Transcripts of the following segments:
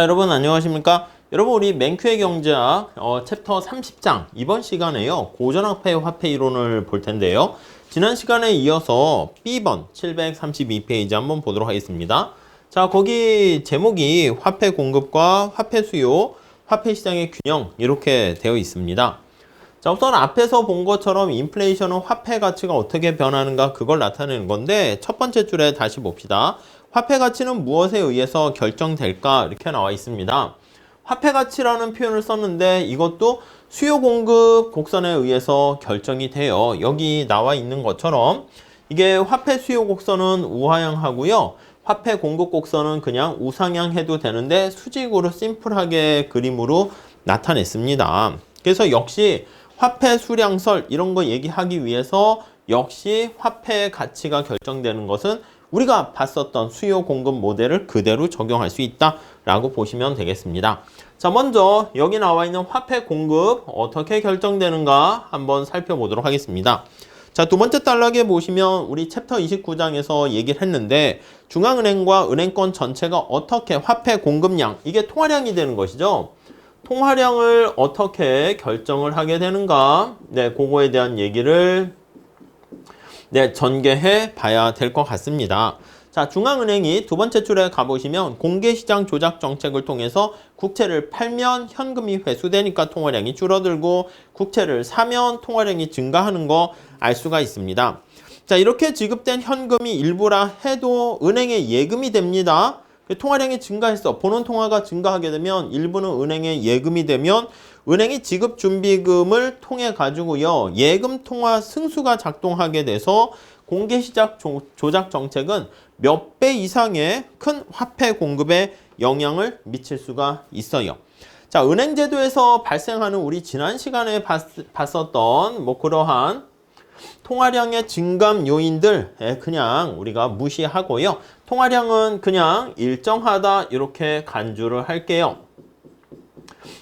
여러분 안녕하십니까? 여러분 우리 맨큐의 경제학 챕터 30장 이번 시간에요. 고전화폐 화폐 이론을 볼 텐데요. 지난 시간에 이어서 B번 732페이지 한번 보도록 하겠습니다. 자, 거기 제목이 화폐 공급과 화폐 수요, 화폐 시장의 균형 이렇게 되어 있습니다. 자, 우선 앞에서 본 것처럼 인플레이션은 화폐 가치가 어떻게 변하는가 그걸 나타내는 건데 첫 번째 줄에 다시 봅시다. 화폐 가치는 무엇에 의해서 결정될까 이렇게 나와 있습니다. 화폐 가치라는 표현을 썼는데 이것도 수요 공급 곡선에 의해서 결정이 돼요. 여기 나와 있는 것처럼 이게 화폐 수요 곡선은 우하향하고요. 화폐 공급 곡선은 그냥 우상향 해도 되는데 수직으로 심플하게 그림으로 나타냈습니다. 그래서 역시 화폐 수량설 이런 거 얘기하기 위해서 역시 화폐 가치가 결정되는 것은 우리가 봤었던 수요 공급 모델을 그대로 적용할 수 있다라고 보시면 되겠습니다. 자, 먼저 여기 나와 있는 화폐 공급 어떻게 결정되는가 한번 살펴보도록 하겠습니다. 자, 두 번째 단락에 보시면 우리 챕터 29장에서 얘기를 했는데 중앙은행과 은행권 전체가 어떻게 화폐 공급량, 이게 통화량이 되는 것이죠. 통화량을 어떻게 결정을 하게 되는가? 네, 그거에 대한 얘기를 전개해 봐야 될 것 같습니다. 자, 중앙은행이 두 번째 줄에 가보시면 공개시장 조작 정책을 통해서 국채를 팔면 현금이 회수되니까 통화량이 줄어들고 국채를 사면 통화량이 증가하는 거 알 수가 있습니다. 자, 이렇게 지급된 현금이 일부라 해도 은행에 예금이 됩니다. 통화량이 증가했어. 보는 통화가 증가하게 되면 일부는 은행에 예금이 되면 은행이 지급준비금을 통해 가지고요. 예금 통화 승수가 작동하게 돼서 공개시장 조작 정책은 몇 배 이상의 큰 화폐 공급에 영향을 미칠 수가 있어요. 자, 은행제도에서 발생하는 우리 지난 시간에 봤었던 그러한 통화량의 증감 요인들 그냥 우리가 무시하고요. 통화량은 그냥 일정하다 이렇게 간주를 할게요.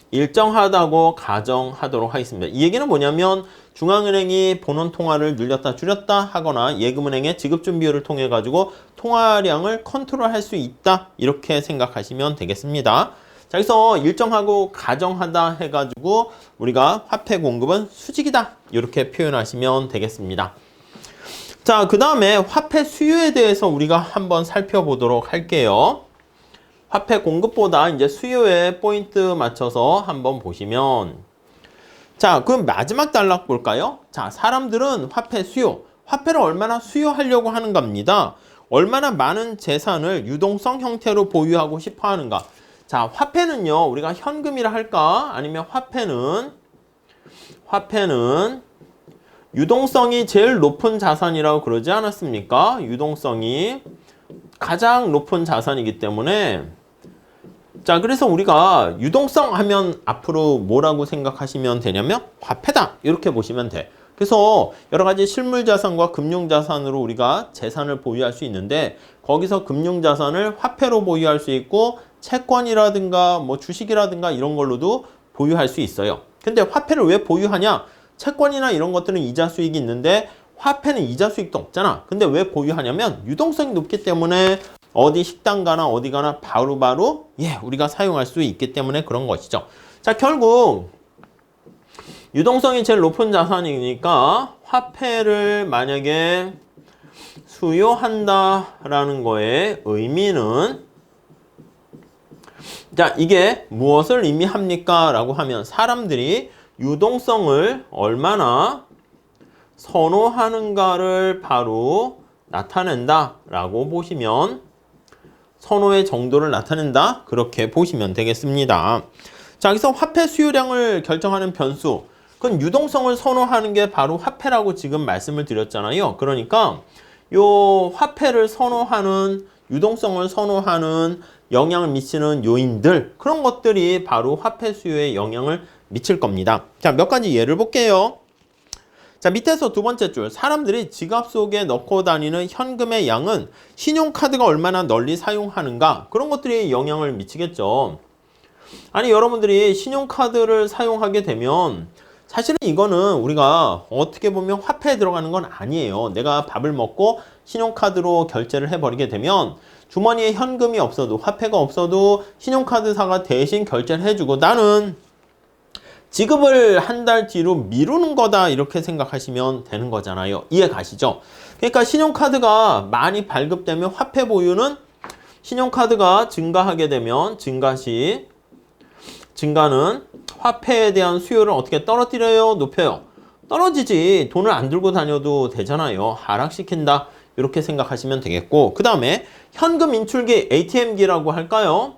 일정하다고 가정하도록 하겠습니다. 이 얘기는 뭐냐면 중앙은행이 보는 통화를 늘렸다 줄였다 하거나 예금은행의 지급준비율을 통해 가지고 통화량을 컨트롤할 수 있다 이렇게 생각하시면 되겠습니다. 자, 여기서 일정하고 가정하다 해가지고 우리가 화폐 공급은 수직이다 이렇게 표현하시면 되겠습니다. 자, 그 다음에 화폐 수요에 대해서 우리가 한번 살펴보도록 할게요. 화폐 공급보다 이제 수요에 포인트 맞춰서 한번 보시면, 자, 그럼 마지막 단락 볼까요? 자, 사람들은 화폐 수요, 화폐를 얼마나 수요하려고 하는 겁니다. 얼마나 많은 재산을 유동성 형태로 보유하고 싶어 하는가. 자, 화폐는요, 우리가 현금이라 할까? 아니면 화폐는 유동성이 제일 높은 자산이라고 그러지 않았습니까? 유동성이 가장 높은 자산이기 때문에, 자, 그래서 우리가 유동성 하면 앞으로 뭐라고 생각하시면 되냐면 화폐다 이렇게 보시면 돼. 그래서 여러 가지 실물자산과 금융자산으로 우리가 재산을 보유할 수 있는데 거기서 금융자산을 화폐로 보유할 수 있고 채권이라든가 주식이라든가 이런 걸로도 보유할 수 있어요. 근데 화폐를 왜 보유하냐? 채권이나 이런 것들은 이자 수익이 있는데 화폐는 이자 수익도 없잖아. 근데 왜 보유하냐면 유동성이 높기 때문에 어디 식당 가나 어디 가나 바로바로 우리가 사용할 수 있기 때문에 그런 것이죠. 자, 결국 유동성이 제일 높은 자산이니까 화폐를 만약에 수요한다라는 거의 의미는, 자, 이게 무엇을 의미합니까? 라고 하면 사람들이 유동성을 얼마나 선호하는가를 바로 나타낸다 라고 보시면, 선호의 정도를 나타낸다 그렇게 보시면 되겠습니다. 자, 여기서 화폐 수요량을 결정하는 변수, 그건 유동성을 선호하는 게 바로 화폐라고 지금 말씀을 드렸잖아요. 그러니까 요 화폐를 선호하는, 유동성을 선호하는 영향을 미치는 요인들, 그런 것들이 바로 화폐 수요에 영향을 미칠 겁니다. 자, 몇 가지 예를 볼게요. 자, 밑에서 두 번째 줄, 사람들이 지갑 속에 넣고 다니는 현금의 양은 신용카드가 얼마나 널리 사용하는가, 그런 것들이 영향을 미치겠죠. 아니, 여러분들이 신용카드를 사용하게 되면 사실은 이거는 우리가 어떻게 보면 화폐에 들어가는 건 아니에요. 내가 밥을 먹고 신용카드로 결제를 해버리게 되면 주머니에 현금이 없어도 화폐가 없어도 신용카드사가 대신 결제를 해주고 나는 지급을 한 달 뒤로 미루는 거다 이렇게 생각하시면 되는 거잖아요. 이해 가시죠? 그러니까 신용카드가 많이 발급되면 화폐 보유는 신용카드가 증가하게 되면 증가는 화폐에 대한 수요를 어떻게 떨어뜨려요? 높여요? 떨어지지. 돈을 안 들고 다녀도 되잖아요. 하락시킨다. 이렇게 생각하시면 되겠고 그 다음에 현금 인출기 ATM기라고 할까요?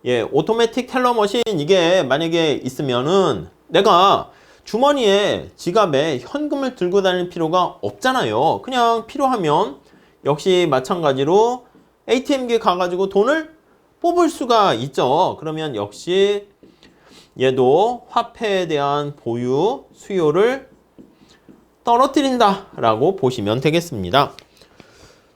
예, 오토매틱 텔러 머신 이게 만약에 있으면은 내가 주머니에 지갑에 현금을 들고 다닐 필요가 없잖아요. 그냥 필요하면 역시 마찬가지로 ATM기에 가가지고 돈을 뽑을 수가 있죠. 그러면 역시 얘도 화폐에 대한 보유 수요를 떨어뜨린다 라고 보시면 되겠습니다.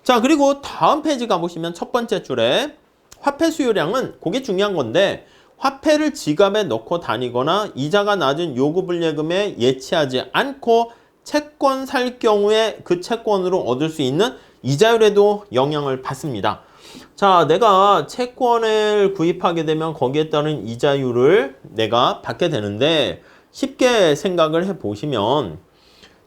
자, 그리고 다음 페이지 가보시면 첫 번째 줄에 화폐 수요량은 그게 중요한 건데 화폐를 지갑에 넣고 다니거나 이자가 낮은 요구불예금에 예치하지 않고 채권 살 경우에 그 채권으로 얻을 수 있는 이자율에도 영향을 받습니다. 자, 내가 채권을 구입하게 되면 거기에 따른 이자율을 내가 받게 되는데 쉽게 생각을 해보시면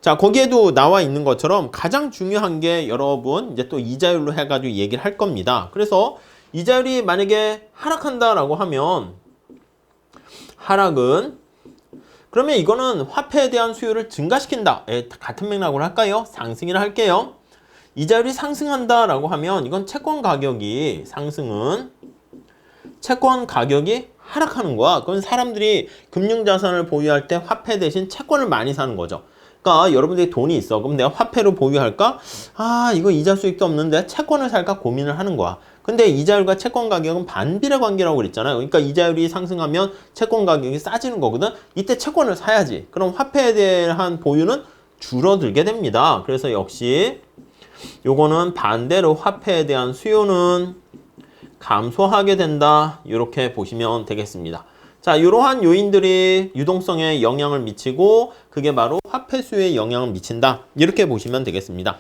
자, 거기에도 나와 있는 것처럼 가장 중요한 게 여러분 이제 또 이자율로 해가지고 얘기를 할 겁니다. 그래서 이자율이 만약에 하락한다라고 하면 하락은 그러면 이거는 화폐에 대한 수요를 증가시킨다. 같은 맥락으로 할까요? 상승이라 할게요. 이자율이 상승한다라고 하면 이건 채권 가격이 상승은 채권 가격이 하락하는 거야. 그건 사람들이 금융자산을 보유할 때 화폐 대신 채권을 많이 사는 거죠. 그러니까 여러분들이 돈이 있어. 그럼 내가 화폐로 보유할까? 아, 이거 이자 수익도 없는데 채권을 살까 고민을 하는 거야. 근데 이자율과 채권 가격은 반비례 관계라고 그랬잖아요. 그러니까 이자율이 상승하면 채권 가격이 싸지는 거거든. 이때 채권을 사야지. 그럼 화폐에 대한 보유는 줄어들게 됩니다. 그래서 역시 요거는 반대로 화폐에 대한 수요는 감소하게 된다. 이렇게 보시면 되겠습니다. 자, 이러한 요인들이 유동성에 영향을 미치고 그게 바로 화폐 수요에 영향을 미친다. 이렇게 보시면 되겠습니다.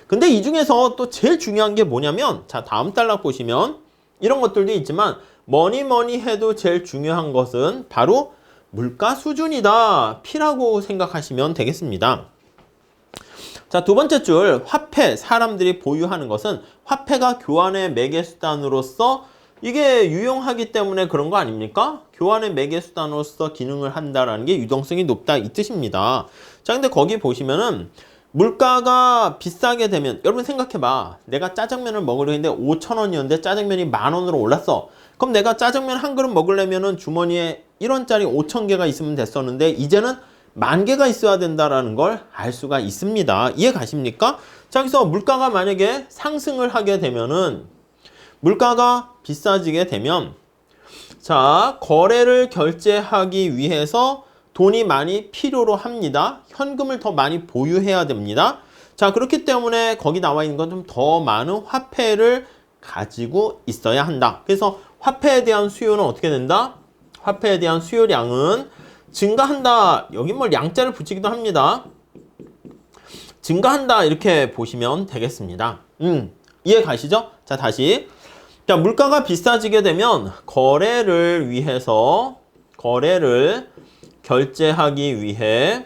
근데 이 중에서 또 제일 중요한 게 뭐냐면 자, 다음 단락 보시면 이런 것들도 있지만 뭐니 해도 제일 중요한 것은 바로 물가 수준이다. P라고 생각하시면 되겠습니다. 자, 두 번째 줄 화폐 사람들이 보유하는 것은 화폐가 교환의 매개수단으로서 이게 유용하기 때문에 그런 거 아닙니까? 교환의 매개수단으로서 기능을 한다라는 게 유동성이 높다 이 뜻입니다. 자, 근데 거기 보시면은 물가가 비싸게 되면 여러분 생각해봐. 내가 짜장면을 먹으려 했는데 5,000원이었는데 짜장면이 10,000원으로 올랐어. 그럼 내가 짜장면 한 그릇 먹으려면은 주머니에 1원짜리 5,000개가 있으면 됐었는데 이제는 10,000개가 있어야 된다라는 걸 알 수가 있습니다. 이해 가십니까? 자, 그래서 물가가 만약에 상승을 하게 되면은 물가가 비싸지게 되면 자, 거래를 결제하기 위해서 돈이 많이 필요로 합니다. 현금을 더 많이 보유해야 됩니다. 자, 그렇기 때문에 거기 나와 있는 건 좀 더 많은 화폐를 가지고 있어야 한다. 그래서 화폐에 대한 수요는 어떻게 된다? 화폐에 대한 수요량은 증가한다. 여기 뭐 양자를 붙이기도 합니다. 증가한다 이렇게 보시면 되겠습니다. 이해 가시죠? 자, 다시 자, 물가가 비싸지게 되면 거래를 결제하기 위해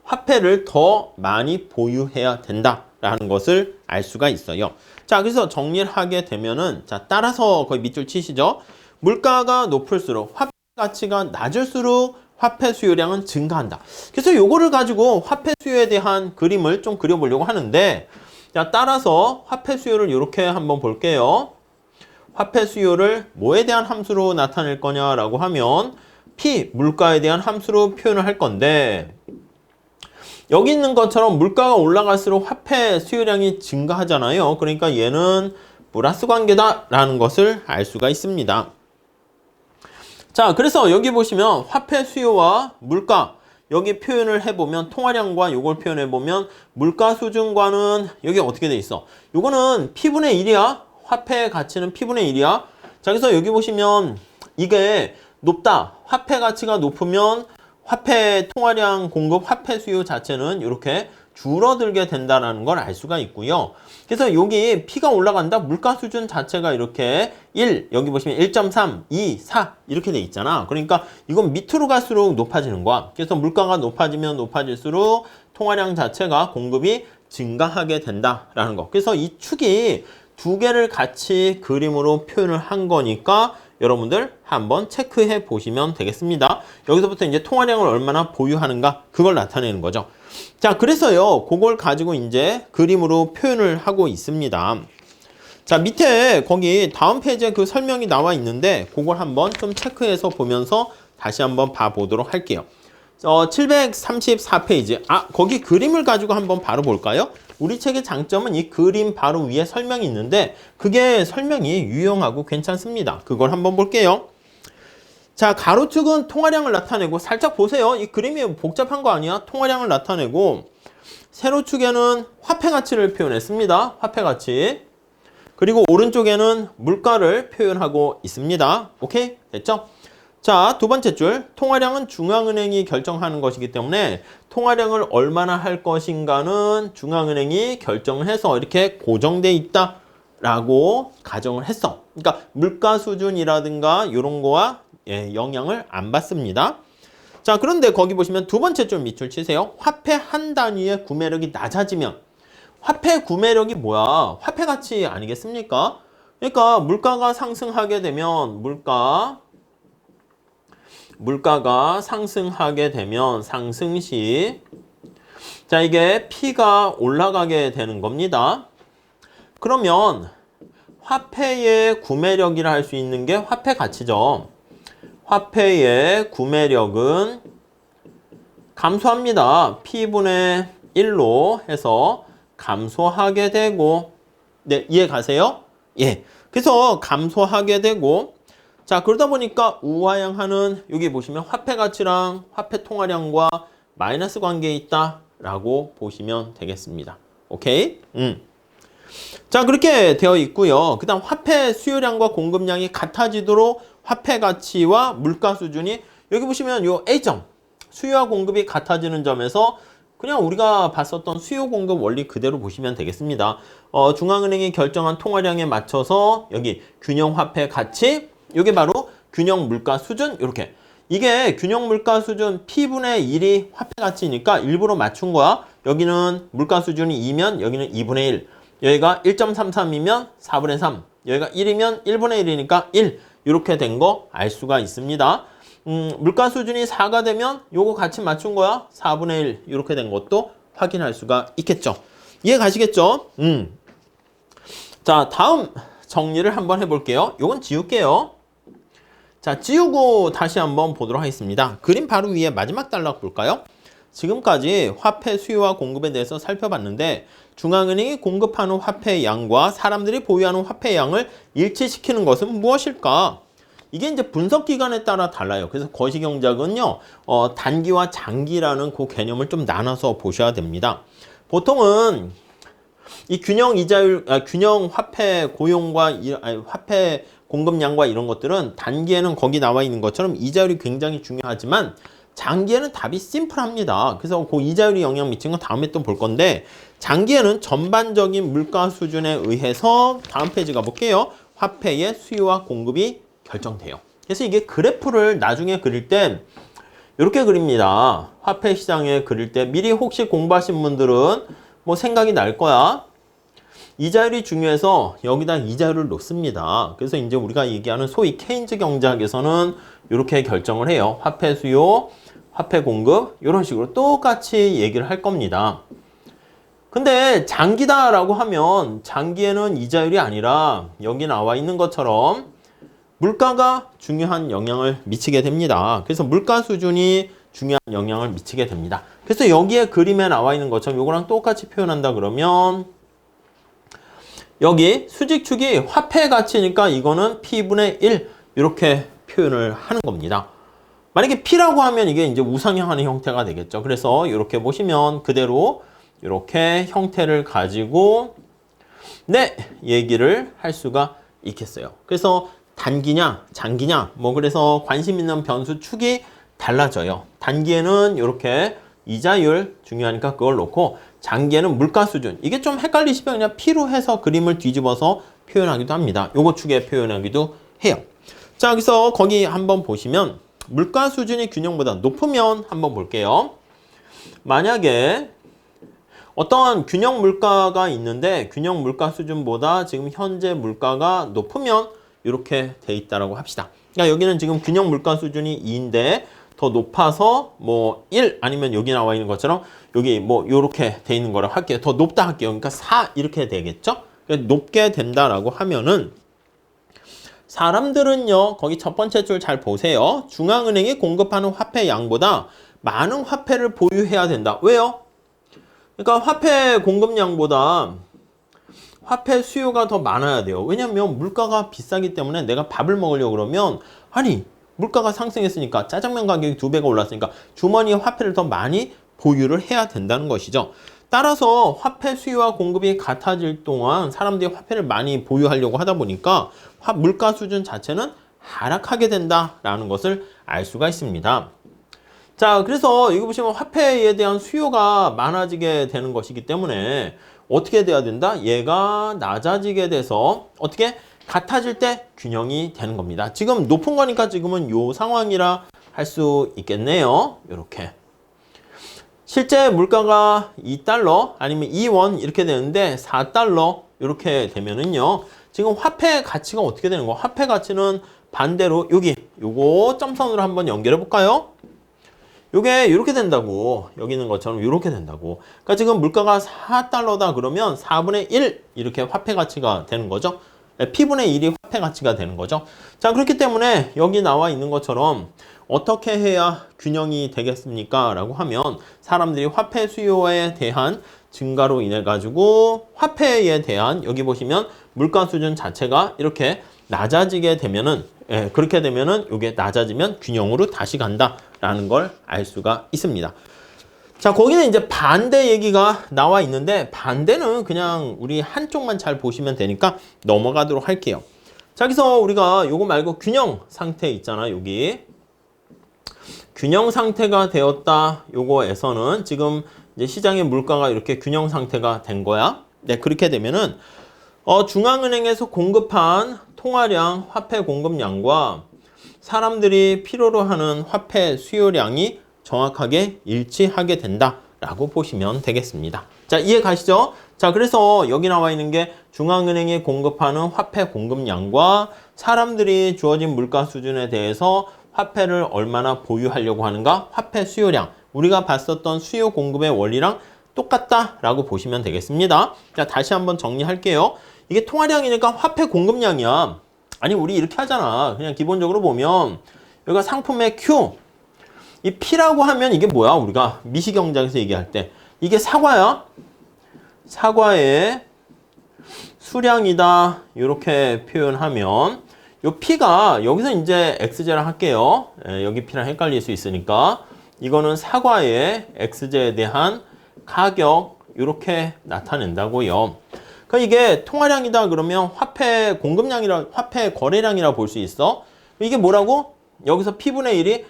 화폐를 더 많이 보유해야 된다라는 것을 알 수가 있어요. 자, 그래서 정리를 하게 되면은 자, 따라서 거의 밑줄 치시죠. 물가가 높을수록 화폐 가치가 낮을수록 화폐 수요량은 증가한다. 그래서 요거를 가지고 화폐 수요에 대한 그림을 좀 그려보려고 하는데 자, 따라서 화폐 수요를 이렇게 한번 볼게요. 화폐 수요를 뭐에 대한 함수로 나타낼 거냐라고 하면 P, 물가에 대한 함수로 표현을 할 건데 여기 있는 것처럼 물가가 올라갈수록 화폐 수요량이 증가하잖아요. 그러니까 얘는 플러스 관계다라는 것을 알 수가 있습니다. 자, 그래서 여기 보시면 화폐 수요와 물가 여기 표현을 해보면 통화량과 요걸 표현해보면 물가 수준과는 여기 어떻게 돼 있어? 요거는 P분의 1이야. 화폐 가치는 P분의 1이야. 자, 그래서 여기 보시면 이게 높다. 화폐 가치가 높으면 화폐 통화량 공급, 화폐 수요 자체는 이렇게 줄어들게 된다는 걸 알 수가 있고요. 그래서 여기 P가 올라간다. 물가 수준 자체가 이렇게 1, 여기 보시면 1.3, 2, 4 이렇게 돼 있잖아. 그러니까 이건 밑으로 갈수록 높아지는 거야. 그래서 물가가 높아지면 높아질수록 통화량 자체가 공급이 증가하게 된다라는 거. 그래서 이 축이 두 개를 같이 그림으로 표현을 한 거니까 여러분들 한번 체크해 보시면 되겠습니다. 여기서부터 이제 통화량을 얼마나 보유하는가 그걸 나타내는 거죠. 자, 그래서요, 그걸 가지고 이제 그림으로 표현을 하고 있습니다. 자, 밑에 거기 다음 페이지에 그 설명이 나와 있는데 그걸 한번 좀 체크해서 보면서 다시 한번 봐보도록 할게요. 734페이지. 거기 그림을 가지고 한번 바로 볼까요? 우리 책의 장점은 이 그림 바로 위에 설명이 있는데 그게 설명이 유용하고 괜찮습니다. 그걸 한번 볼게요. 자, 가로축은 통화량을 나타내고 살짝 보세요. 이 그림이 복잡한 거 아니야? 통화량을 나타내고 세로축에는 화폐 가치를 표현했습니다. 화폐 가치. 그리고 오른쪽에는 물가를 표현하고 있습니다. 오케이? 됐죠? 자, 두 번째 줄. 통화량은 중앙은행이 결정하는 것이기 때문에 통화량을 얼마나 할 것인가는 중앙은행이 결정을 해서 이렇게 고정돼 있다라고 가정을 했어. 그러니까 물가 수준이라든가 이런 거와 영향을 안 받습니다. 자, 그런데 거기 보시면 두 번째 줄 밑줄 치세요. 화폐 한 단위의 구매력이 낮아지면 화폐 구매력이 뭐야? 화폐 가치 아니겠습니까? 그러니까 물가가 상승하게 되면 물가가 상승하게 되면 상승시 자, 이게 P가 올라가게 되는 겁니다. 그러면 화폐의 구매력이라 할 수 있는 게 화폐 가치죠. 화폐의 구매력은 감소합니다. P분의 1로 해서 감소하게 되고 네, 이해 가세요? 예. 그래서 감소하게 되고 자, 그러다 보니까 우하향하는 여기 보시면 화폐 가치랑 화폐 통화량과 마이너스 관계에 있다라고 보시면 되겠습니다. 오케이? 자, 그렇게 되어 있고요. 그다음 화폐 수요량과 공급량이 같아지도록 화폐 가치와 물가 수준이 여기 보시면 요 A점 수요와 공급이 같아지는 점에서 그냥 우리가 봤었던 수요 공급 원리 그대로 보시면 되겠습니다. 중앙은행이 결정한 통화량에 맞춰서 여기 균형 화폐 가치 이게 바로 균형 물가 수준 이렇게 이게 균형 물가 수준 P분의 1이 화폐 가치니까 일부러 맞춘 거야. 여기는 물가 수준이 2면 여기는 2분의 1 여기가 1.33이면 4분의 3 여기가 1이면 1분의 1이니까 1 이렇게 된 거 알 수가 있습니다. 물가 수준이 4가 되면 요거 같이 맞춘 거야. 4분의 1 이렇게 된 것도 확인할 수가 있겠죠. 이해 가시겠죠? 자, 다음 정리를 한번 해볼게요. 요건 지울게요. 자, 지우고 다시 한번 보도록 하겠습니다. 그림 바로 위에 마지막 단락 볼까요? 지금까지 화폐 수요와 공급에 대해서 살펴봤는데 중앙은행이 공급하는 화폐의 양과 사람들이 보유하는 화폐의 양을 일치시키는 것은 무엇일까? 이게 이제 분석 기간에 따라 달라요. 그래서 거시경제학은요, 단기와 장기라는 그 개념을 좀 나눠서 보셔야 됩니다. 보통은 이 균형 이자율, 균형 화폐 고용과 화폐 공급량과 이런 것들은 단기에는 거기 나와 있는 것처럼 이자율이 굉장히 중요하지만 장기에는 답이 심플합니다. 그래서 그 이자율이 영향 미치는 건 다음에 또 볼 건데 장기에는 전반적인 물가 수준에 의해서 다음 페이지 가볼게요. 화폐의 수요와 공급이 결정돼요. 그래서 이게 그래프를 나중에 그릴 때 이렇게 그립니다. 화폐 시장에 그릴 때 미리 혹시 공부하신 분들은 뭐 생각이 날 거야. 이자율이 중요해서 여기다 이자율을 놓습니다. 그래서 이제 우리가 얘기하는 소위 케인즈 경제학에서는 이렇게 결정을 해요. 화폐 수요, 화폐 공급 이런 식으로 똑같이 얘기를 할 겁니다. 근데 장기다라고 하면 장기에는 이자율이 아니라 여기 나와 있는 것처럼 물가가 중요한 영향을 미치게 됩니다. 그래서 물가 수준이 중요한 영향을 미치게 됩니다. 그래서 여기에 그림에 나와 있는 것처럼 이거랑 똑같이 표현한다 그러면 여기 수직축이 화폐 가치니까 이거는 P분의 1 이렇게 표현을 하는 겁니다. 만약에 P라고 하면 이게 이제 우상향하는 형태가 되겠죠. 그래서 이렇게 보시면 그대로 이렇게 형태를 가지고 얘기를 할 수가 있겠어요. 그래서 단기냐 장기냐 뭐 그래서 관심 있는 변수 축이 달라져요. 단기에는 이렇게 이자율 중요하니까 그걸 놓고 장기에는 물가 수준. 이게 좀 헷갈리시면 그냥 P로 해서 그림을 뒤집어서 표현하기도 합니다. 요거 축에 표현하기도 해요. 자, 여기서 거기 한번 보시면 물가 수준이 균형보다 높으면 한번 볼게요. 만약에 어떤 균형 물가가 있는데 균형 물가 수준보다 지금 현재 물가가 높으면 이렇게 돼 있다라고 합시다. 그러니까 여기는 지금 균형 물가 수준이 2인데 더 높아서 뭐 1 아니면 여기 나와 있는 것처럼 여기 뭐 이렇게 돼 있는 거라고 할게요. 더 높다 할게요. 그러니까 4 이렇게 되겠죠? 그러니까 높게 된다라고 하면은 사람들은요, 거기 첫 번째 줄 잘 보세요. 중앙은행이 공급하는 화폐 양보다 많은 화폐를 보유해야 된다. 왜요? 그러니까 화폐 공급량보다 화폐 수요가 더 많아야 돼요. 왜냐면 물가가 비싸기 때문에 내가 밥을 먹으려고 그러면 아니 물가가 상승했으니까 짜장면 가격이 2배가 올랐으니까 주머니에 화폐를 더 많이 보유를 해야 된다는 것이죠. 따라서 화폐 수요와 공급이 같아질 동안 사람들이 화폐를 많이 보유하려고 하다 보니까 물가 수준 자체는 하락하게 된다라는 것을 알 수가 있습니다. 자, 그래서 이거 보시면 화폐에 대한 수요가 많아지게 되는 것이기 때문에 어떻게 돼야 된다? 얘가 낮아지게 돼서 어떻게 같아질 때 균형이 되는 겁니다. 지금 높은 거니까 지금은 요 상황이라 할 수 있겠네요. 이렇게. 실제 물가가 2달러 아니면 2원 이렇게 되는데 4달러 이렇게 되면은요. 지금 화폐 가치가 어떻게 되는 거? 화폐 가치는 반대로 여기 요거 점선으로 한번 연결해 볼까요? 요게 이렇게 된다고 여기 있는 것처럼 이렇게 된다고. 그러니까 지금 물가가 4달러다 그러면 4분의 1 이렇게 화폐 가치가 되는 거죠. P분의 1이 화폐 가치가 되는 거죠. 자, 그렇기 때문에 여기 나와 있는 것처럼 어떻게 해야 균형이 되겠습니까? 라고 하면 사람들이 화폐 수요에 대한 증가로 인해 가지고 화폐에 대한 여기 보시면 물가 수준 자체가 이렇게 낮아지게 되면은 그렇게 되면은 이게 낮아지면 균형으로 다시 간다라는 걸 알 수가 있습니다. 자, 거기는 이제 반대 얘기가 나와 있는데 반대는 그냥 우리 한쪽만 잘 보시면 되니까 넘어가도록 할게요. 자, 여기서 우리가 요거 말고 균형 상태 있잖아, 여기. 균형 상태가 되었다. 요거에서는 지금 이제 시장의 물가가 이렇게 균형 상태가 된 거야. 네, 그렇게 되면은 중앙은행에서 공급한 통화량, 화폐 공급량과 사람들이 필요로 하는 화폐 수요량이 정확하게 일치하게 된다라고 보시면 되겠습니다. 자, 이해 가시죠? 자, 그래서 여기 나와 있는 게 중앙은행이 공급하는 화폐 공급량과 사람들이 주어진 물가 수준에 대해서 화폐를 얼마나 보유하려고 하는가? 화폐 수요량. 우리가 봤었던 수요 공급의 원리랑 똑같다라고 보시면 되겠습니다. 자, 다시 한번 정리할게요. 이게 통화량이니까 화폐 공급량이야. 아니, 우리 이렇게 하잖아. 그냥 기본적으로 보면 여기가 상품의 Q. 이 P라고 하면 이게 뭐야? 우리가 미시경제에서 얘기할 때. 이게 사과야. 사과의 수량이다. 이렇게 표현하면 요 P가 여기서 이제 XJ랑 할게요. 여기 P랑 헷갈릴 수 있으니까. 이거는 사과의 XJ에 대한 가격 이렇게 나타낸다고요. 그러니까 이게 통화량이다 그러면 화폐 공급량이라 화폐 거래량이라 볼 수 있어. 이게 뭐라고? 여기서 P분의 1이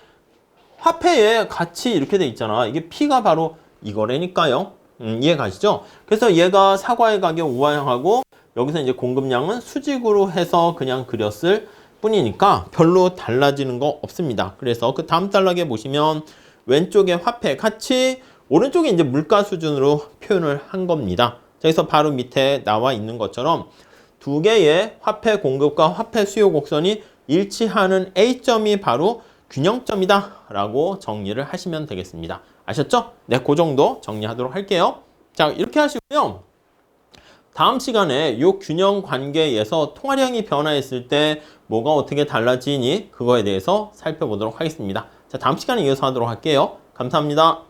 화폐의 가치 이렇게 돼 있잖아. 이게 P가 바로 이거래니까요. 이해 가시죠? 그래서 얘가 사과의 가격 우하향하고 여기서 이제 공급량은 수직으로 해서 그냥 그렸을 뿐이니까 별로 달라지는 거 없습니다. 그래서 그 다음 단락에 보시면 왼쪽에 화폐 가치, 오른쪽에 이제 물가 수준으로 표현을 한 겁니다. 그래서 바로 밑에 나와 있는 것처럼 두 개의 화폐 공급과 화폐 수요 곡선이 일치하는 A점이 바로 균형점이다 라고 정리를 하시면 되겠습니다. 아셨죠? 네, 그 정도 정리하도록 할게요. 자, 이렇게 하시고요. 다음 시간에 이 균형 관계에서 통화량이 변화했을 때 뭐가 어떻게 달라지니 그거에 대해서 살펴보도록 하겠습니다. 자, 다음 시간에 이어서 하도록 할게요. 감사합니다.